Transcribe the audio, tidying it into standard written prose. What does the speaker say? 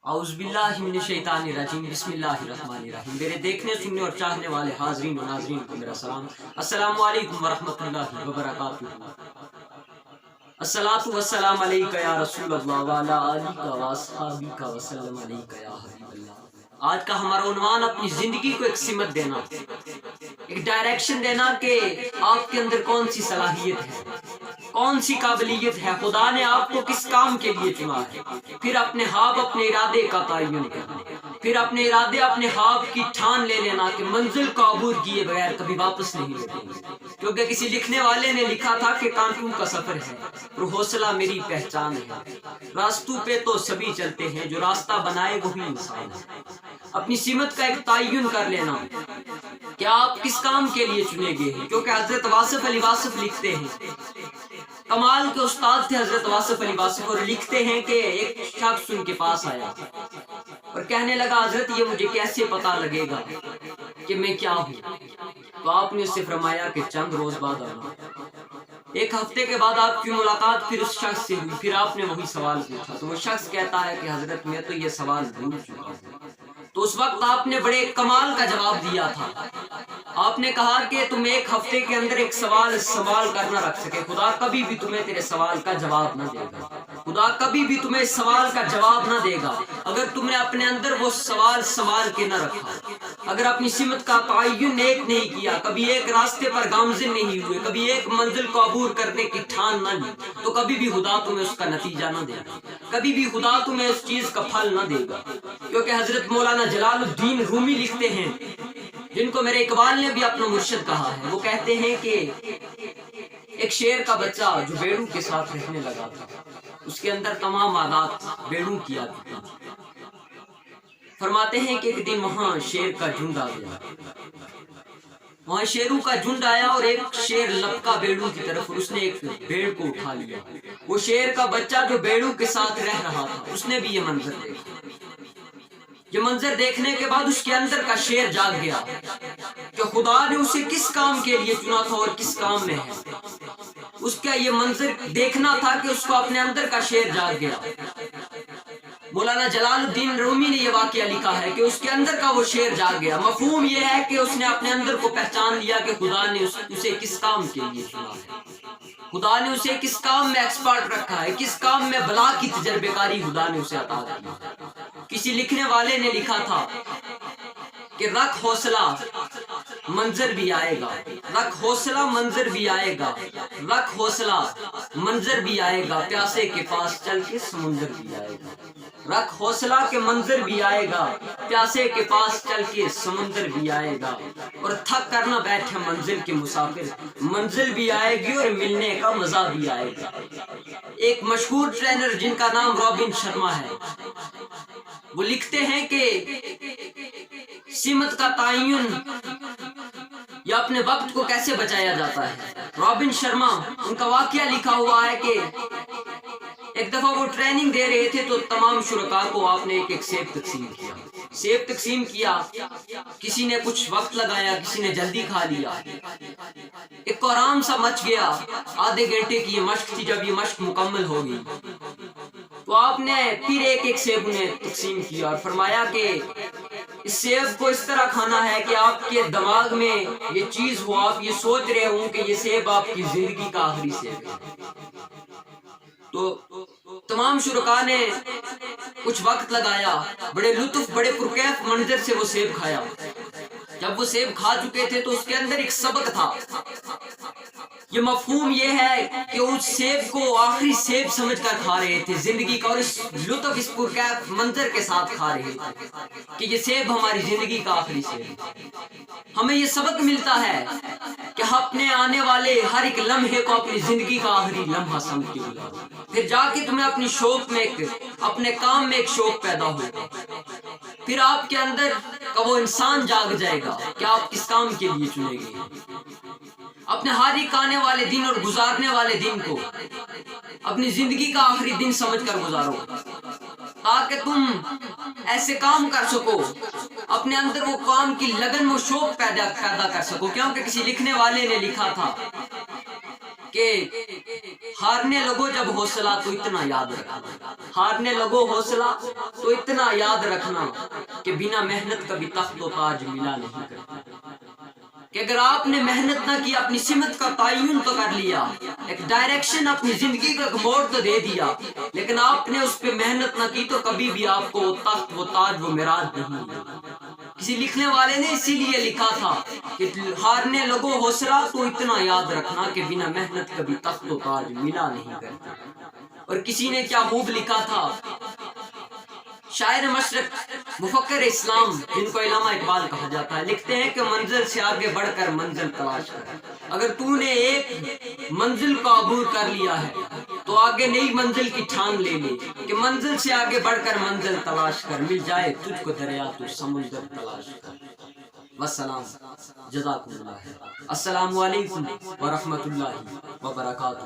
اعوذ باللہ من الشیطان الرجیم، بسم اللہ الرحمن الرحیم۔ میرے دیکھنے سننے اور چاہنے والے حاضرین و ناظرین کو میرا سلام، السلام علیکم ورحمۃ اللہ وبرکاتہ۔ الصلاۃ والسلام علیک یا رسول اللہ وعلی آلک و اصحابک وسلم علیک یا حبیب اللہ۔ آج کا ہمارا عنوان اپنی زندگی کو ایک سمت دینا، ایک ڈائریکشن دینا کہ آپ کے اندر کون سی صلاحیت ہے، کون سی قابلیت ہے، خدا نے آپ کو کس کام کے لیے چنا ہے۔ پھر اپنے خواب اپنے ارادے کا تعین کرنا، پھر اپنے ارادے اپنے خواب کی ٹھان لے لینا کہ منزل کو عبور کیے بغیر کبھی واپس نہیں لوٹیں گے، کیونکہ کسی لکھنے والے نے لکھا تھا کہ کانٹوں کا سفر ہے اور حوصلہ میری پہچان ہے، راستوں پہ تو سبھی چلتے ہیں، جو راستہ بنائے وہی انسان ہے۔ اپنی سمت کا ایک تعین کر لینا کہ آپ کس کام کے لیے چنے گئے ہیں، کیونکہ حضرت واصف علی واصف لکھتے ہیں، کمال کے استاد تھے حضرت واصف علی واصف، اور لکھتے ہیں کہ ایک شخص ان کے پاس آیا اور کہنے لگا حضرت یہ مجھے کیسے پتا لگے گا کہ میں کیا ہوں؟ تو آپ نے اس سے فرمایا کہ چند روز بعد آنا۔ ایک ہفتے کے بعد آپ کی ملاقات پھر اس شخص سے ہوئی، پھر آپ نے وہی سوال پوچھا تو وہ شخص کہتا ہے کہ حضرت میں تو یہ سوال بھول چکا ہوں۔ تو اس وقت آپ نے بڑے کمال کا جواب دیا تھا، آپ نے کہا کہ تم ایک ہفتے کے اندر ایک سوال سوال کرنا رکھ سکے، خدا کبھی بھی تمہیں تیرے سوال کا جواب نہ دے گا، خدا کبھی بھی تمہیں سوال کا جواب نہ دے گا اگر تم نے اپنے اندر وہ سوال کے نہ رکھا، اگر اپنی سمت کا تعین ایک نہیں کیا، کبھی ایک راستے پر گامزن نہیں ہوئے، کبھی ایک منزل کو عبور کرنے کی ٹھان نہ لی، تو کبھی بھی خدا تمہیں اس کا نتیجہ نہ دے گا، کبھی بھی خدا تمہیں اس چیز کا پھل نہ دے گا۔ کیونکہ حضرت مولانا جلال الدین رومی لکھتے ہیں، جن کو میرے اقبال نے بھی اپنا مرشد کہا ہے، وہ کہتے ہیں کہ ایک شیر کا بچہ جو بیڑوں کے ساتھ رہنے لگا تھا، اس کے اندر تمام عادات بیڑوں کی آتی تھی۔ فرماتے ہیں کہ ایک دن وہاں شیر کا جھنڈ آ گیا، وہاں شیروں کا جھنڈ آیا اور ایک شیر لپکا بیڑوں کی طرف اور اس نے ایک بیڑ کو اٹھا لیا۔ وہ شیر کا بچہ جو بیڑوں کے ساتھ رہ رہا تھا، اس نے بھی یہ منظر دیکھا۔ یہ منظر دیکھنے کے بعد اس کے اندر کا شیر جاگ گیا کہ خدا نے اسے کس کام کے لیے چنا تھا اور کس کام میں ہے۔ اس کا یہ منظر دیکھنا تھا کہ اس کو اپنے اندر کا شیر جاگ گیا۔ مولانا جلال الدین رومی نے یہ واقعہ لکھا ہے کہ اس کے اندر کا وہ شیر جاگ گیا۔ مفہوم یہ ہے کہ اس نے اپنے اندر کو پہچان لیا کہ خدا نے اسے کس کام کے لیے چنا ہے، خدا نے اسے کس کام میں ایکسپرٹ رکھا ہے، کس کام میں بلا کی تجربے کاری خدا نے اسے عطا کی ہے۔ کسی لکھنے والے نے لکھا تھا کہ رکھ حوصلہ منظر بھی آئے گا، رکھ حوصلہ منظر بھی آئے گا، رکھ حوصلہ منظر بھی آئے گا، پیاسے کے پاس چل کے سمندر بھی آئے گا، رکھ حوصلہ کے منظر بھی آئے گا، پیاسے کے پاس چل کے سمندر بھی آئے گا، اور تھک کر نہ بیٹھے منزل کے مسافر، منزل بھی آئے گی اور ملنے کا مزہ بھی آئے گا۔ ایک مشہور ٹرینر جن کا نام رابن شرما ہے، وہ لکھتے ہیں کہ سمت کا تعین یا اپنے وقت کو کیسے بچایا جاتا ہے۔ رابن شرما، ان کا واقعہ لکھا ہوا ہے کہ ایک دفعہ وہ ٹریننگ دے رہے تھے تو تمام شرکاء کو آپ نے ایک ایک سیب تقسیم کیا، سیب تقسیم کیا، کسی نے کچھ وقت لگایا، کسی نے جلدی کھا لیا، ایک قرآن سا مچ گیا۔ آدھے گھنٹے کی یہ مشق تھی، جب یہ مشق مکمل ہو گئی تو آپ نے پھر ایک ایک سیب انہیں تقسیم کیا اور فرمایا کہ اس سیب کو اس طرح کھانا ہے کہ آپ کے دماغ میں یہ چیز ہو، آپ یہ سوچ رہے ہوں کہ یہ سیب آپ کی زندگی کا آخری سیب ہے۔ تو تمام شرکاء نے کچھ وقت لگایا، بڑے لطف بڑے پرکیف منظر سے وہ سیب کھایا۔ جب وہ سیب کھا چکے تھے تو اس کے اندر ایک سبق تھا۔ یہ مفہوم یہ ہے کہ اس سیب کو آخری سیب سمجھ کر کھا رہے تھے زندگی کا، اور اس لطف اس پرکیف منظر کے ساتھ کھا رہے تھے کہ یہ سیب ہماری زندگی کا آخری سیب۔ ہمیں یہ سبق ملتا ہے کہ اپنے آنے والے ہر ایک لمحے کو اپنی زندگی کا آخری لمحہ سمجھ کے گزارو، پھر جا کے تمہیں اپنی شوق میں اپنے کام میں ایک شوق پیدا ہوگا، پھر آپ کے اندر کا وہ انسان جاگ جائے گا کہ آپ کس کام کے لیے چنے گئے۔ اپنے ہر ایک آنے والے دن اور گزارنے والے دن کو اپنی زندگی کا آخری دن سمجھ کر گزارو، تاکہ تم ایسے کام کر سکو، اپنے اندر وہ کام کی لگن، وہ شوق پیدا کر سکو۔ کیونکہ کسی لکھنے والے نے لکھا تھا کہ ہارنے لگو جب حوصلہ تو اتنا یاد رکھنا، ہارنے لگو حوصلہ تو اتنا یاد رکھنا کہ بنا محنت کبھی تخت و تاج ملا نہیں کرتا، کہ اگر آپ نے محنت نہ کی، اپنی سمت کا تعین تو کر لیا، ایک ڈائریکشن اپنی زندگی کا ایک موڑ تو دے دیا، لیکن آپ نے اس پہ محنت نہ کی تو کبھی بھی آپ کو وہ تخت وہ تاج وہ معراج نہیں ملا۔ کسی لکھنے والے نے اسی لیے لکھا تھا کہ ہارنے لگو حوصلہ تو اتنا یاد رکھنا کہ بنا محنت کبھی تخت و تاج ملا نہیں کرتا۔ اور کسی نے کیا خوب لکھا تھا، شاعر مشرق مفکر اسلام جن کو علامہ اقبال کہا جاتا ہے، لکھتے ہیں کہ منزل سے آگے بڑھ کر منزل تلاش کر۔ اگر تو نے ایک منزل کو عبور کر لیا ہے تو آگے نئی منزل کی ٹھان لے لے، کہ منزل سے آگے بڑھ کر منزل تلاش کر، مل جائے تجھ کو دریا تو سمندر تلاش کر۔ والسلام، جزاکم اللہ خیر۔ السلام علیکم ورحمۃ اللہ وبرکاتہ۔